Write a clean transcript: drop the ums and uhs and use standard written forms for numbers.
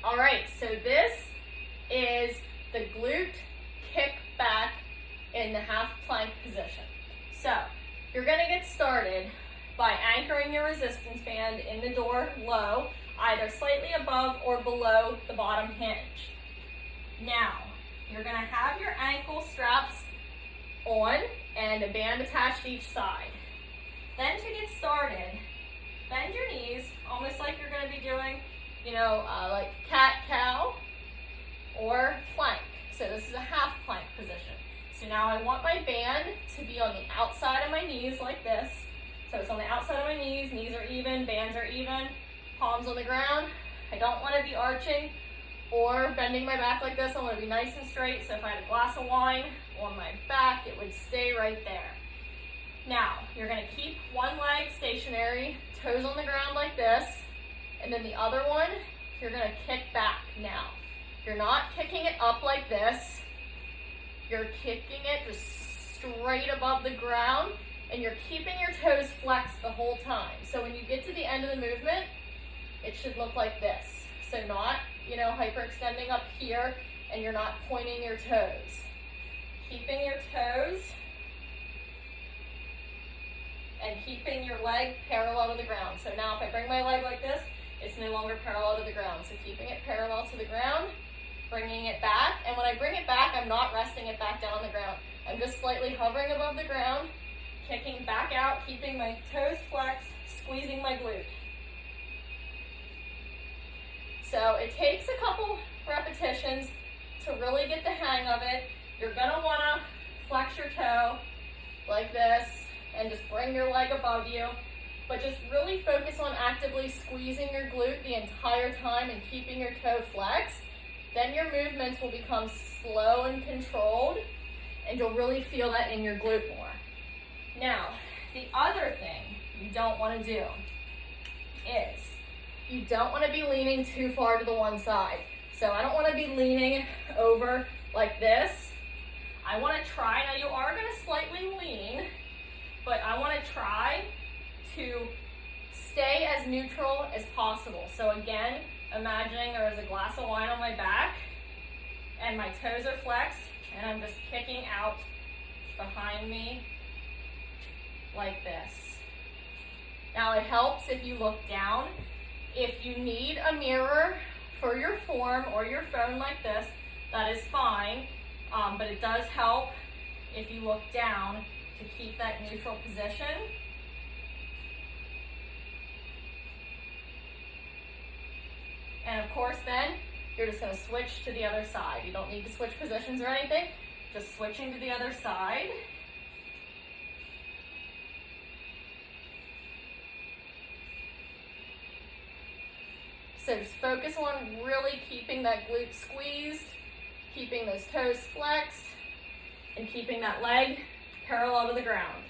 All right, so this is the glute kick back in the half plank position. So you're gonna get started by anchoring your resistance band in the door low, either slightly above or below the bottom hinge. Now, you're gonna have your ankle straps on and a band attached to each side. Then to get started, bend your knees, almost like you're gonna be doing, like cat-cow or plank. So this is a half plank position. So now I want my band to be on the outside of my knees like this. So it's on the outside of my knees are even, bands are even, palms on the ground. I don't want to be arching or bending my back like this. I want to be nice and straight. So if I had a glass of wine on my back, it would stay right there. Now, you're going to keep one leg stationary, toes on the ground like this, and then the other one, you're going to kick back now. You're not kicking it up like this. You're kicking it just straight above the ground, and you're keeping your toes flexed the whole time. So when you get to the end of the movement, it should look like this. So not, hyperextending up here, and you're not pointing your toes. Keeping your toes and keeping your leg parallel to the ground. So now if I bring my leg like this, it's no longer parallel to the ground. So keeping it parallel to the ground, bringing it back. And when I bring it back, I'm not resting it back down on the ground. I'm just slightly hovering above the ground, kicking back out, keeping my toes flexed, squeezing my glute. So it takes a couple repetitions to really get the hang of it. You're gonna wanna flex your toe like this and just bring your leg above you, but just really focus on actively squeezing your glute the entire time and keeping your toe flexed. Then your movements will become slow and controlled, and you'll really feel that in your glute more. Now, the other thing you don't want to do is you don't want to be leaning too far to the one side. So I don't want to be leaning over like this. I want to try, now you are going to slightly lean, but I want to try to stay as neutral as possible. So again, imagining there is a glass of wine on my back and my toes are flexed and I'm just kicking out behind me like this. Now it helps if you look down. If you need a mirror for your form or your phone like this, that is fine, but it does help if you look down to keep that neutral position. And of course then, you're just gonna switch to the other side. You don't need to switch positions or anything, just switching to the other side. So just focus on really keeping that glute squeezed, keeping those toes flexed, and keeping that leg parallel to the ground.